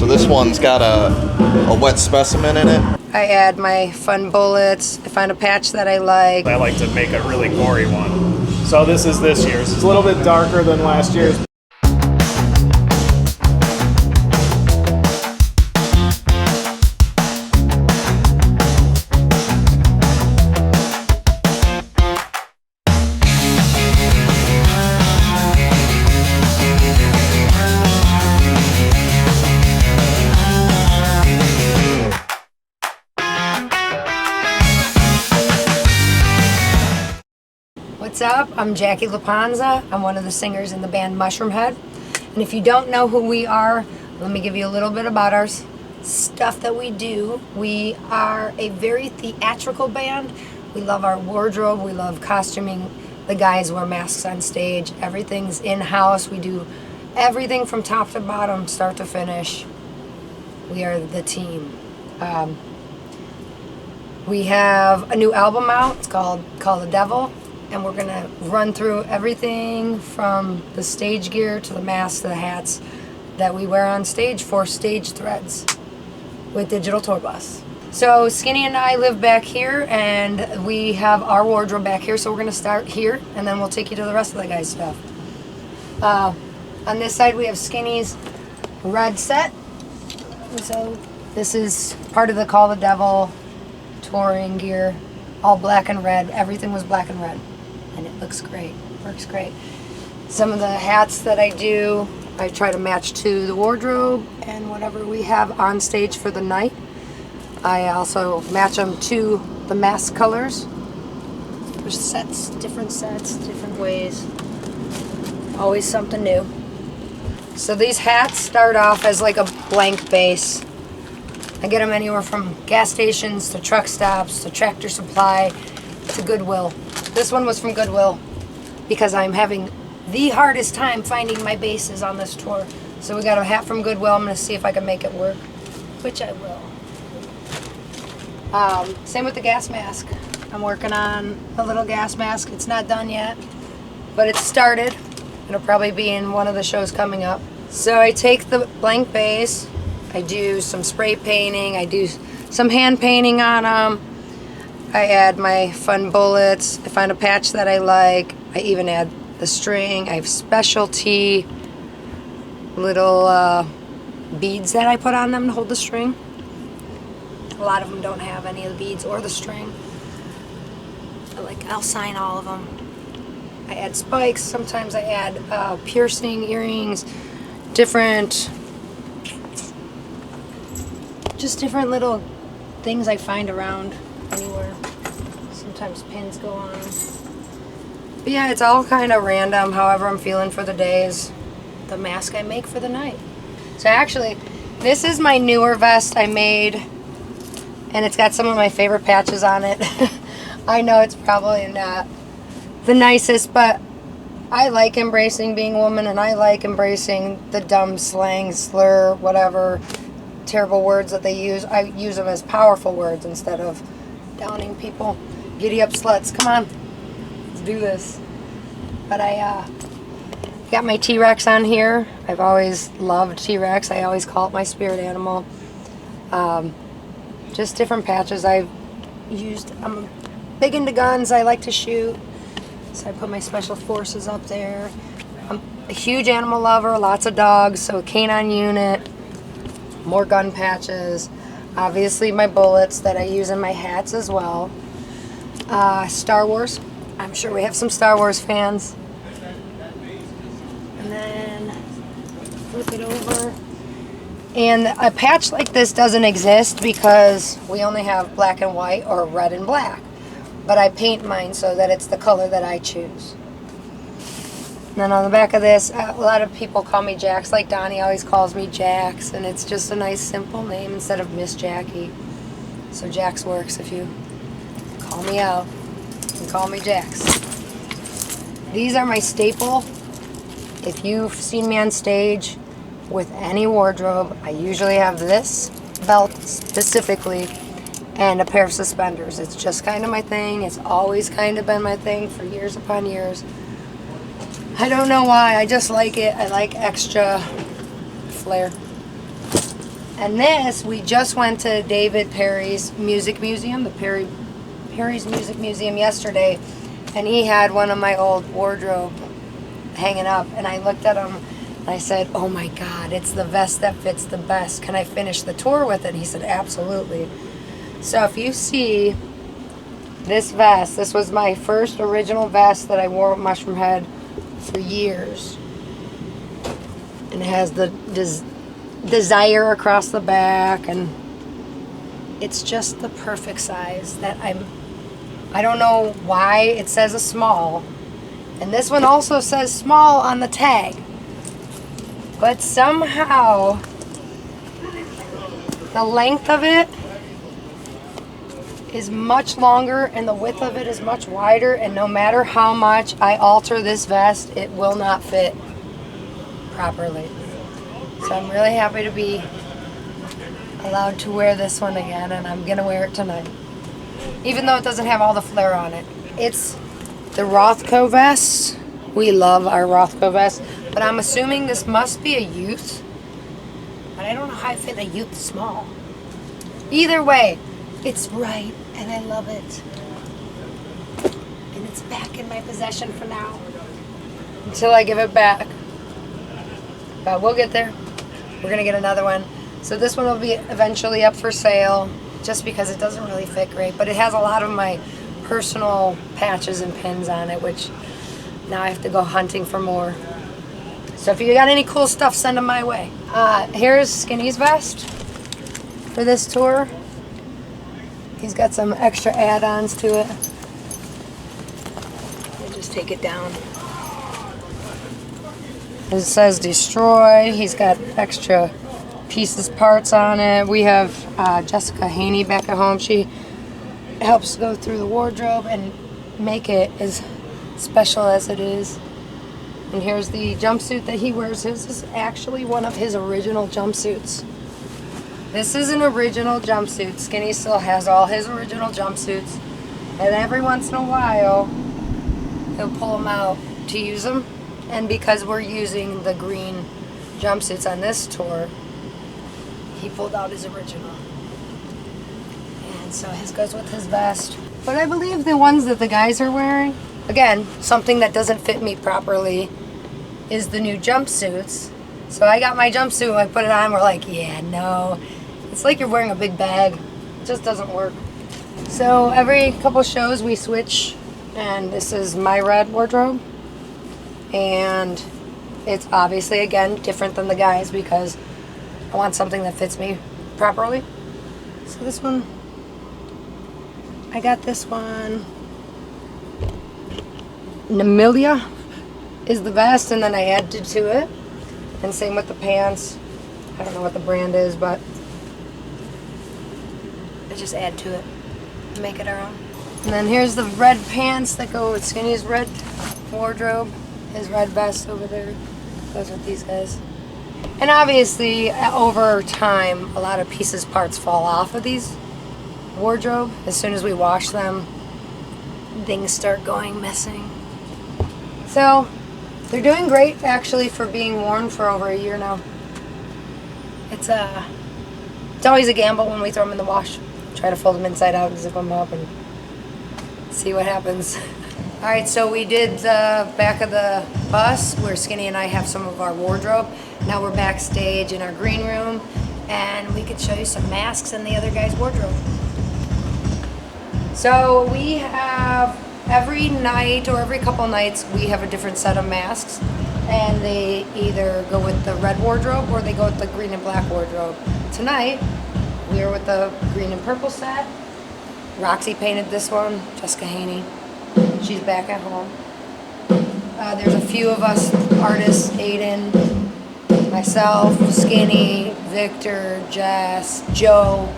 So this one's got a wet specimen in it. I add my fun bullets. I find a patch that I like. I like to make a really gory one. So this is this year's. It's a little bit darker than last year's. What's up? I'm Jackie Lapanza. I'm one of the singers in the band Mushroomhead. And if you don't know who we are, let me give you a little bit about our stuff that we do. We are a very theatrical band. We love our wardrobe. We love costuming. The guys wear masks on stage. Everything's in-house. We do everything from top to bottom, start to finish. We are the team. We have a new album out. It's called Call the Devil. And we're gonna run through everything from the stage gear to the masks to the hats that we wear on stage for stage threads with Digital Tour Bus. So Skinny and I live back here and we have our wardrobe back here, so we're gonna start here and then we'll take you to the rest of the guys' stuff. On this side we have Skinny's red set. So this is part of the Call the Devil touring gear, all black and red. Everything was black and red. And it looks great, works great. Some of the hats that I do, I try to match to the wardrobe and whatever we have on stage for the night. I also match them to the mask colors. There's different ways. Always something new. So these hats start off as like a blank base. I get them anywhere from gas stations to truck stops to Tractor Supply to Goodwill. This one was from Goodwill because I'm having the hardest time finding my bases on this tour. So we got a hat from Goodwill. I'm going to see if I can make it work, which I will. Same with the gas mask. I'm working on a little gas mask. It's not done yet, but it's started. It'll probably be in one of the shows coming up. So I take the blank base, I do some spray painting, I do some hand painting on them. I add my fun bullets. I find a patch that I like. I even add the string. I have specialty little beads that I put on them to hold the string. A lot of them don't have any of the beads or the string. I'll sign all of them. I add spikes. Sometimes I add piercing earrings, just different little things I find around anywhere. Sometimes pins go on. But yeah, it's all kind of random, however I'm feeling for the days. The mask I make for the night. So actually, this is my newer vest I made, and it's got some of my favorite patches on it. I know it's probably not the nicest, but I like embracing being a woman, and I like embracing the dumb slang, slur, whatever, terrible words that they use. I use them as powerful words instead of downing people. Giddy up sluts, come on, let's do this. But I got my T-Rex on here. I've always loved T-Rex. I always call it my spirit animal. Just different patches I've used. I'm big into guns. I like to shoot, so I put my special forces up there. I'm a huge animal lover, lots of dogs, so a canine unit, more gun patches. Obviously my bullets that I use in my hats as well. Star Wars. I'm sure we have some Star Wars fans. And then flip it over. And a patch like this doesn't exist because we only have black and white or red and black. But I paint mine so that it's the color that I choose. And then on the back of this, a lot of people call me Jax. Like Donnie always calls me Jax, and it's just a nice simple name instead of Miss Jackie. So Jax works if you call me out. You can call me Jax. These are my staple. If you've seen me on stage with any wardrobe, I usually have this belt specifically and a pair of suspenders. It's just kind of my thing. It's always kind of been my thing for years upon years. I don't know why, I just like it. I like extra flair. And this, we just went to David Perry's Music Museum, the Perry's Music Museum yesterday, and he had one of my old wardrobe hanging up, and I looked at him and I said, oh my God, it's the vest that fits the best. Can I finish the tour with it? He said, absolutely. So if you see this vest, this was my first original vest that I wore with Mushroomhead for years. And it has the desire across the back, and it's just the perfect size that I don't know why it says a small. And this one also says small on the tag. But somehow the length of it is much longer and the width of it is much wider, and no matter how much I alter this vest, it will not fit properly. So I'm really happy to be allowed to wear this one again, and I'm gonna wear it tonight. Even though it doesn't have all the flare on it. It's the Rothko vest. We love our Rothko vest, but I'm assuming this must be a youth. But I don't know how I fit a youth small. Either way, it's right, and I love it. And it's back in my possession for now. Until I give it back. But we'll get there. We're gonna get another one. So this one will be eventually up for sale, just because it doesn't really fit great, but it has a lot of my personal patches and pins on it, which now I have to go hunting for more. So if you got any cool stuff, send them my way. Here's Skinny's vest for this tour. He's got some extra add-ons to it. I'll just take it down. It says destroy. He's got extra pieces, parts on it. We have Jessica Haney back at home. She helps go through the wardrobe and make it as special as it is. And here's the jumpsuit that he wears. This is actually one of his original jumpsuits. This is an original jumpsuit. Skinny still has all his original jumpsuits, and every once in a while he'll pull them out to use them. And because we're using the green jumpsuits on this tour, he pulled out his original. And so his goes with his vest. But I believe the ones that the guys are wearing, again, something that doesn't fit me properly, is the new jumpsuits. So I got my jumpsuit, I put it on, we're like, yeah, no. It's like you're wearing a big bag. It just doesn't work. So every couple shows we switch, and this is my red wardrobe. And it's obviously, again, different than the guys because I want something that fits me properly. So this one, I got this one. Namilia is the vest, and then I added to it. And same with the pants. I don't know what the brand is, but I just add to it to make it our own. And then here's the red pants that go with Skinny's red wardrobe. His red vest over there goes with these guys. And obviously, over time, a lot of pieces, parts fall off of these wardrobe. As soon as we wash them, things start going missing. So, they're doing great, actually, for being worn for over a year now. It's always a gamble when we throw them in the wash. Try to fold them inside out and zip them up and see what happens. All right, so we did the back of the bus where Skinny and I have some of our wardrobe. Now we're backstage in our green room, and we could show you some masks in the other guy's wardrobe. So we have, every night or every couple nights, we have a different set of masks, and they either go with the red wardrobe or they go with the green and black wardrobe. Tonight, we are with the green and purple set. Roxy painted this one, Jessica Haney. She's back at home. There's a few of us artists, Aiden, myself, Skinny, Victor, Jess, Joe.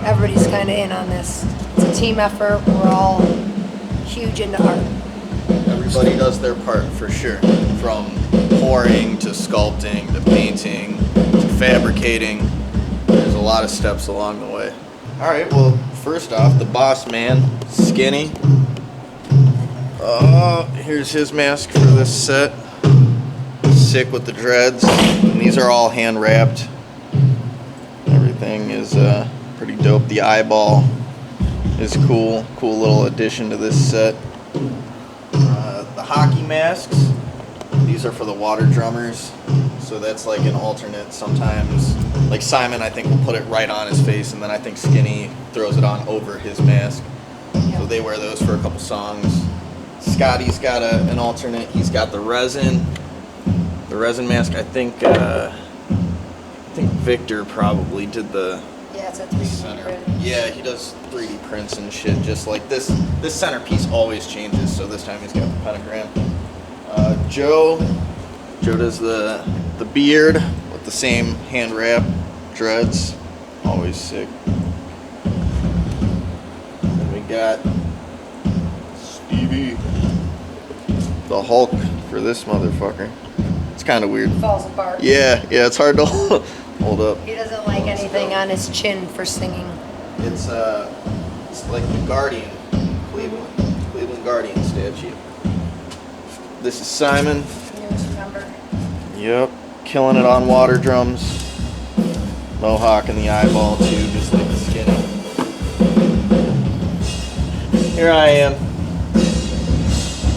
Everybody's kind of in on this. It's a team effort. We're all huge into art. Everybody does their part for sure. From pouring to sculpting to painting to fabricating. There's a lot of steps along the way. All right, well, first off, the boss man, Skinny. Here's his mask for this set. Sick with the dreads. And these are all hand wrapped. everything is pretty dope. The eyeball is cool. Cool little addition to this set. The hockey masks, these are for the water drummers. So that's like an alternate sometimes. Like Simon, I think, will put it right on his face, and then I think Skinny throws it on over his mask. So they wear those for a couple songs. Scotty's got an alternate. He's got the resin mask. I think Victor probably did the Yeah, it's a 3D center. print. Yeah, he does 3D prints and shit. Just like this centerpiece always changes. So this time he's got the pentagram. Joe does the beard with the same hand wrap dreads. Always sick. Then we got Stevie, the Hulk for this motherfucker. It's kind of weird. Falls apart. Yeah, it's hard to hold up. He doesn't like anything on his chin for singing. It's like the Guardian, Cleveland Guardian statue. This is Simon. Newest member. Yep, killing it on water drums. Mohawk in the eyeball too, just like the Skinny. Here I am.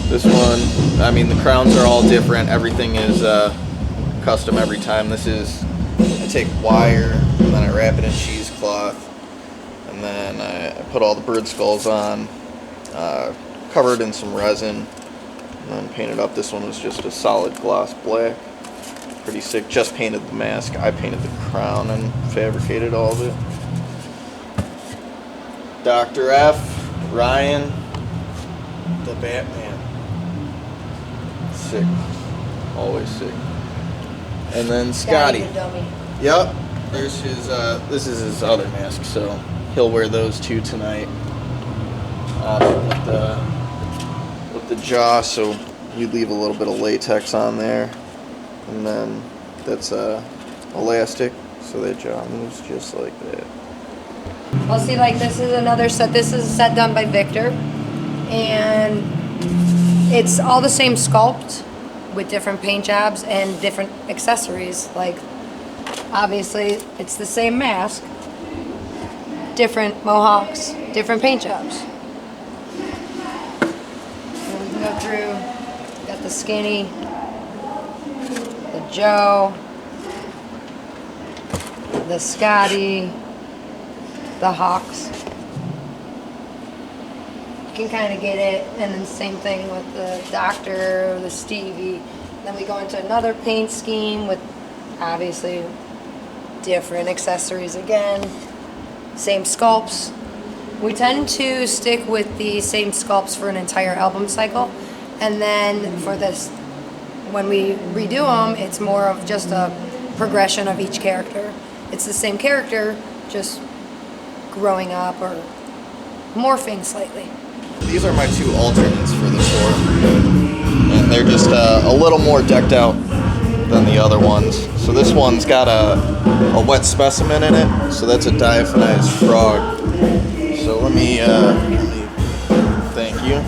This one, I mean, the crowns are all different. Everything is custom every time. This is, I take wire, and then I wrap it in cheesecloth, and then I put all the bird skulls on, cover it in some resin, and then paint it up. This one was just a solid gloss black. Pretty sick. Just painted the mask. I painted the crown and fabricated all of it. Dr. F, Ryan, the Batman. Sick. Always sick. And then Scotty. The dummy. Yep. There's his this is his other mask, so he'll wear those two tonight. With the jaw, so you leave a little bit of latex on there. And then that's elastic, so that jaw moves just like that. Well, see, like this is another set. This is a set done by Victor, and it's all the same sculpt with different paint jobs and different accessories. Like, obviously, it's the same mask, different mohawks, different paint jobs. And we can go through. Got the Skinny, the Joe, the Scotty, the Hawks. You can kind of get it, and then same thing with the Doctor, the Stevie. Then we go into another paint scheme with obviously different accessories again, same sculpts. We tend to stick with the same sculpts for an entire album cycle, and then for this, when we redo them, it's more of just a progression of each character. It's the same character, just growing up or morphing slightly. These are my two alternates for the tour, and they're just a little more decked out than the other ones. So this one's got a wet specimen in it, so that's a diaphanized frog. So let me thank you.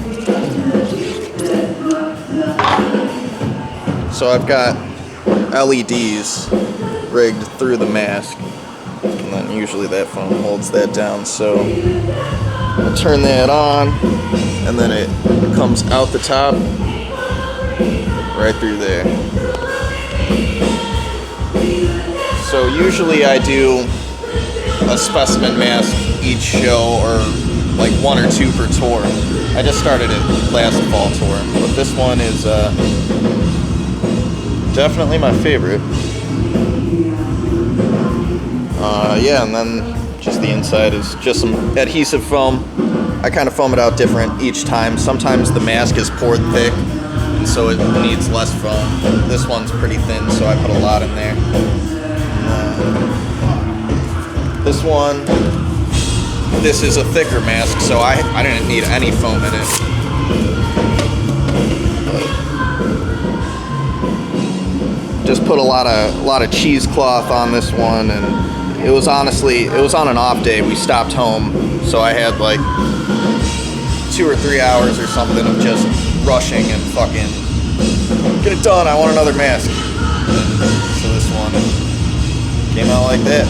So I've got LEDs rigged through the mask, and then usually that foam holds that down. So I'll turn that on, and then it comes out the top, right through there. So usually I do a specimen mask each show, or like one or two per tour. I just started it last fall tour, but this one is definitely my favorite. Yeah, and then just the inside is just some adhesive foam. I kind of foam it out different each time. Sometimes the mask is poured thick, and so it needs less foam. This one's pretty thin, so I put a lot in there. This one, this is a thicker mask, so I didn't need any foam in it. Just put a lot of cheesecloth on this one, and it was on an off day. We stopped home, so I had like 2 or 3 hours or something of just rushing and fucking get it done. I want another mask. So this one came out like that.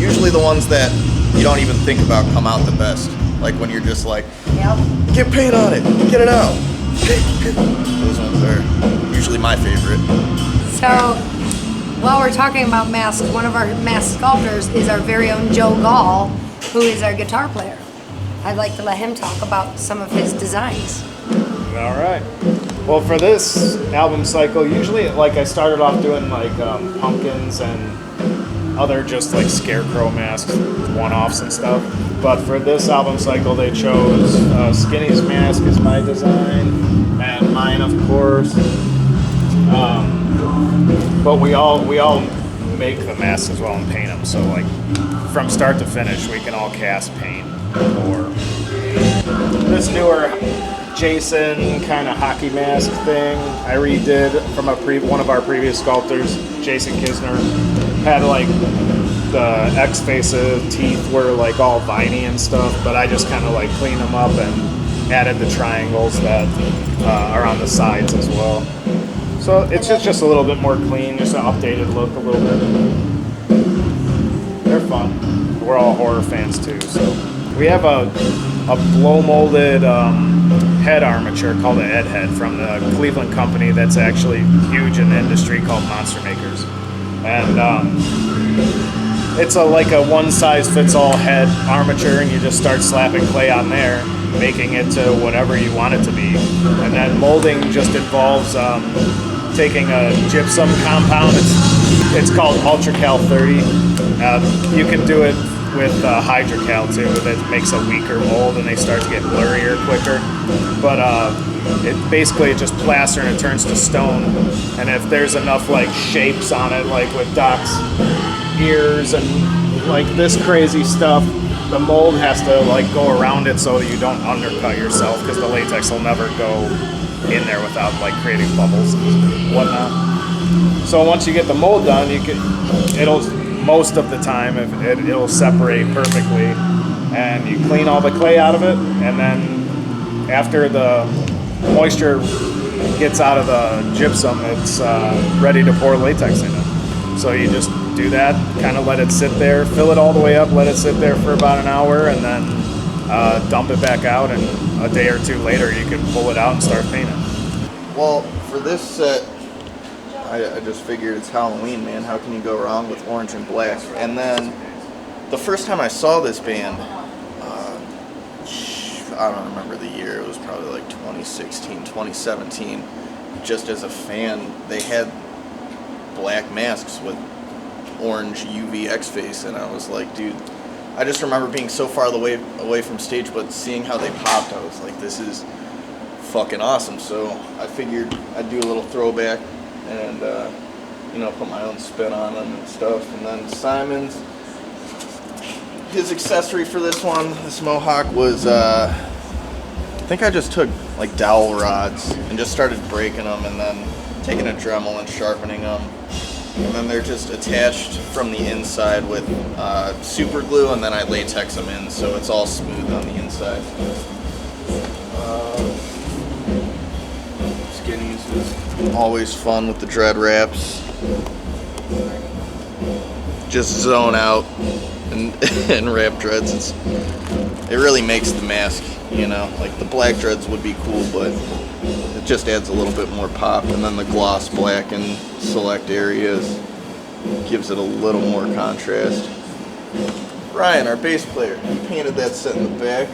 usually the ones that you don't even think about come out the best. Like when you're just like, Yep. get paint on it, get it out. Those ones are usually my favorite. So, while we're talking about masks, one of our mask sculptors is our very own Joe Gall, who is our guitar player. I'd like to let him talk about some of his designs. All right. Well, for this album cycle, usually like I started off doing like pumpkins and other just like scarecrow masks, one-offs and stuff. But for this album cycle, they chose Skinny's mask is my design, and mine, of course. But we all make the masks as well and paint them. So like from start to finish, we can all cast, paint, or this newer Jason kind of hockey mask thing I redid from one of our previous sculptors, Jason Kisner. Had like the X faces, teeth were like all viney and stuff, but I just kind of like cleaned them up and added the triangles that are on the sides as well. So it's just a little bit more clean, just an updated look a little bit. They're fun. We're all horror fans too, so we have a blow molded head armature called the Ed Head from the Cleveland company that's actually huge in the industry called Monster Makers. And it's like a one-size-fits-all head armature, and you just start slapping clay on there, making it to whatever you want it to be. And then molding just involves taking a gypsum compound. It's called UltraCal 30. You can do it with HydroCal too. That makes a weaker mold, and they start to get blurrier quicker. But it basically just plaster and it turns to stone. And if there's enough like shapes on it, like with Doc's ears and like this crazy stuff, the mold has to like go around it so that you don't undercut yourself, because the latex will never go in there without like creating bubbles and whatnot. So once you get the mold done, it'll most of the time it'll separate perfectly, and you clean all the clay out of it, and then after the moisture gets out of the gypsum, it's ready to pour latex in it. So you just do that, kind of let it sit there, fill it all the way up, let it sit there for about an hour, and then dump it back out, and a day or two later you can pull it out and start painting. Well, for this set, I just figured it's Halloween, man. How can you go wrong with orange and black? And then the first time I saw this band, I don't remember the year, it was probably like 2016, 2017. Just as a fan, they had black masks with orange UV X-Face, and I was like, dude, I just remember being so far away from stage, but seeing how they popped, I was like, this is fucking awesome. So I figured I'd do a little throwback and put my own spin on them and stuff. And then Simon's, his accessory for this one, this mohawk, was I think I just took like dowel rods and just started breaking them, and then taking a Dremel and sharpening them, and then they're just attached from the inside with super glue, and then I latex them in so it's all smooth on the inside. Skinnies is always fun with the dread wraps. Just zone out and wrap dreads. It really makes the mask, like the black dreads would be cool, but it just adds a little bit more pop. And then the gloss black in select areas gives it a little more contrast. Ryan, our bass player, he painted that set in the back.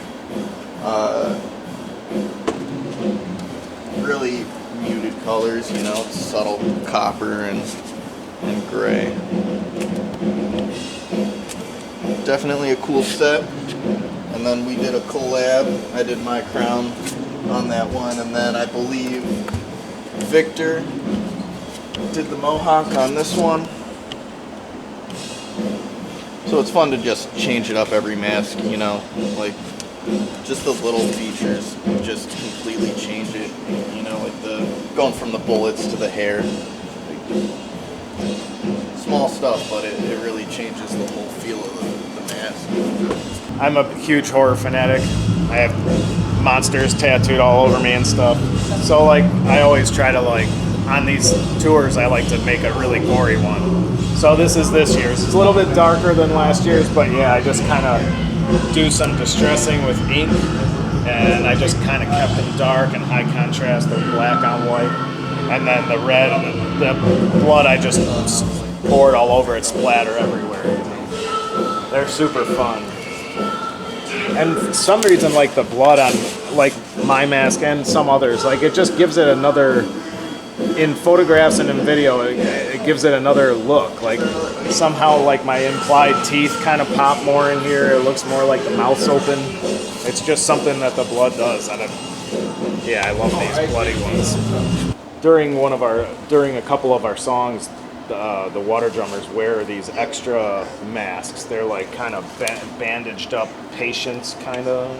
Really muted colors, subtle copper and gray. Definitely a cool set. And then we did a collab. I did my crown on that one, and then I believe Victor did the mohawk on this one. So it's fun to just change it up every mask, like just the little features just completely change it, like going from the bullets to the hair. Small stuff, but it really changes the whole feel of the mask. I'm a huge horror fanatic. I have monsters tattooed all over me and stuff. So like I always try to on these tours I like to make a really gory one. So this is this year's. It's a little bit darker than last year's, but yeah, I just kind of do some distressing with ink, and I just kind of kept them dark and high contrast, the black on white, and then the red and the blood I just poured all over it, splatter everywhere. They're super fun. And for some reason, like the blood on like my mask and some others, like it just gives it another, in photographs and in video, it gives it another look. Like somehow like my implied teeth kind of pop more in here. It looks more like the mouth's open. It's just something that the blood does. And yeah, I love these bloody ones. During a couple of our songs, the water drummers wear these extra masks. They're like kind of bandaged up patients, kind of.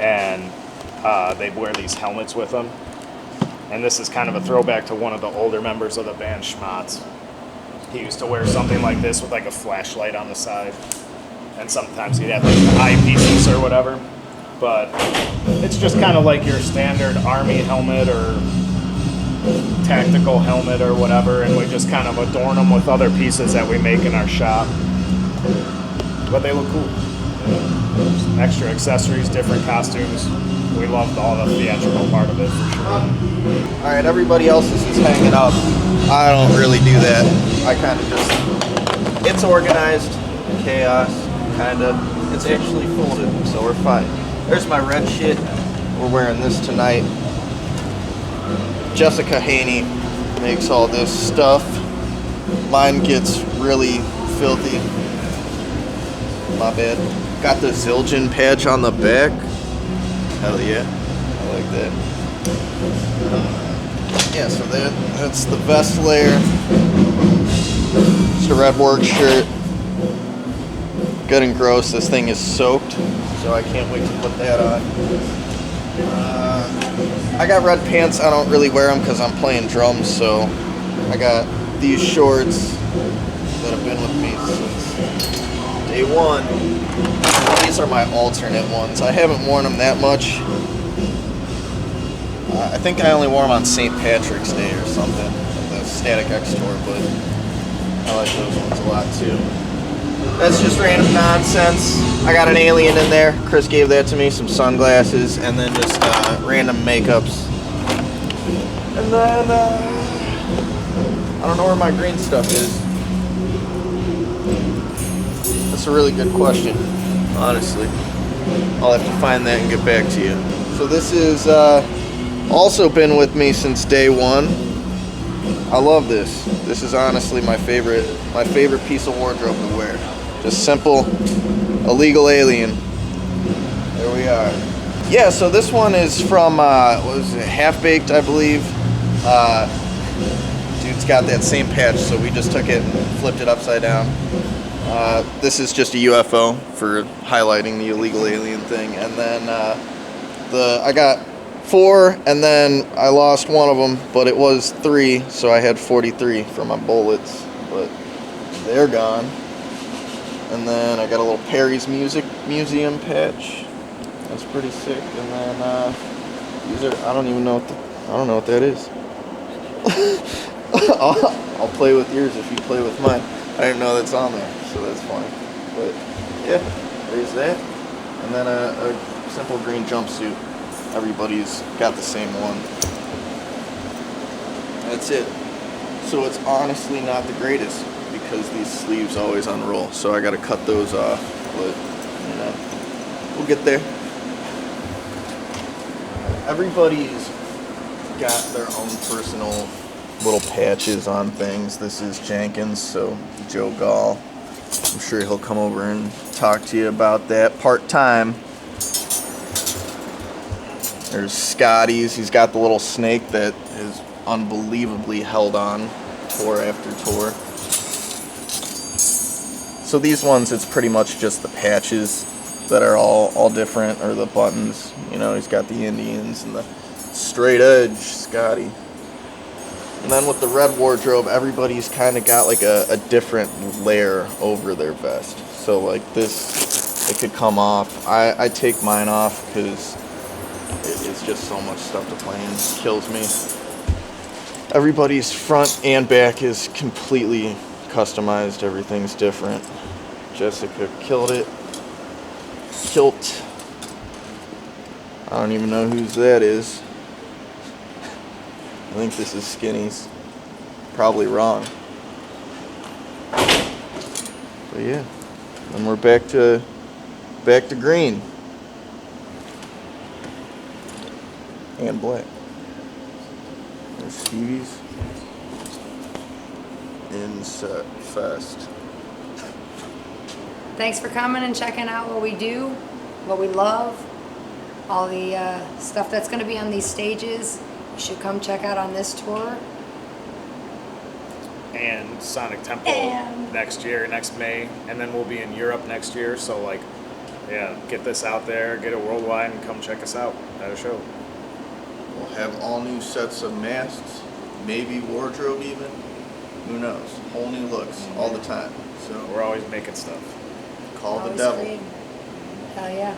And they wear these helmets with them. And this is kind of a throwback to one of the older members of the band, Schmatz. He used to wear something like this with like a flashlight on the side. And sometimes he'd have like eyepieces or whatever. But it's just kind of like your standard army helmet or tactical helmet or whatever, and we just kind of adorn them with other pieces that we make in our shop. But they look cool. Yeah. Extra accessories, different costumes. We loved all the theatrical part of it for sure. All right, everybody else is just hanging up. I don't really do that. I kind of just, it's organized, chaos, kind of. It's actually folded, so we're fine. There's my red shit. We're wearing this tonight. Jessica Haney makes all this stuff. Mine gets really filthy. My bad. Got the Zildjian patch on the back. Hell yeah. I like that. Yeah, so that's the vest layer. It's the red work shirt. Good and gross. This thing is soaked, so I can't wait to put that on. I got red pants. I don't really wear them because I'm playing drums, so I got these shorts that have been with me since day one. These are my alternate ones. I haven't worn them that much. I think I only wore them on St. Patrick's Day or something at the Static X tour, but I like those ones a lot too. That's just random nonsense. I got an alien in there. Chris gave that to me, some sunglasses, and then just random makeups. And then, I don't know where my green stuff is. That's a really good question, honestly. I'll have to find that and get back to you. So this is also been with me since day one. I love this. This is honestly my favorite piece of wardrobe to wear. Just simple, illegal alien. There we are. Yeah, so this one is from, what was it, Half Baked, I believe. Dude's got that same patch, so we just took it and flipped it upside down. This is just a UFO for highlighting the illegal alien thing. And then I got 4, and then I lost one of them, but it was 3, so I had 43 for my bullets, but they're gone. And then I got a little Perry's Music Museum patch. That's pretty sick. And then these are, I don't know what that is. I'll play with yours if you play with mine. I didn't know that's on there, so that's fine. But yeah, there's that. And then a simple green jumpsuit. Everybody's got the same one. That's it. So it's honestly not the greatest because these sleeves always unroll. So I gotta cut those off, but you know, we'll get there. Everybody's got their own personal little patches on things. This is Jenkins, so Joe Gall. I'm sure he'll come over and talk to you about that part-time. There's Scotty's. He's got the little snake that is unbelievably held on tour after tour. So these ones, it's pretty much just the patches that are all different, or the buttons. You know, he's got the Indians and the straight edge Scotty. And then with the red wardrobe, everybody's kind of got like a different layer over their vest. So like this, it could come off. I take mine off because it's just so much stuff to play in. It kills me. Everybody's front and back is completely customized. Everything's different. Jessica killed it. Kilt. I don't even know whose that is. I think this is Skinny's. Probably wrong. But yeah. And we're back to green. And black. There's Stevie's. Inset Fest. Thanks for coming and checking out what we do, what we love, all the stuff that's going to be on these stages. You should come check out on this tour. And Sonic Temple next year, next May, and then we'll be in Europe next year. So like, yeah, get this out there, get it worldwide, and come check us out at a show. We'll have all new sets of masks, maybe wardrobe even. Who knows? Whole new looks all the time. So We're always making stuff. call the Always devil. creating. Hell yeah.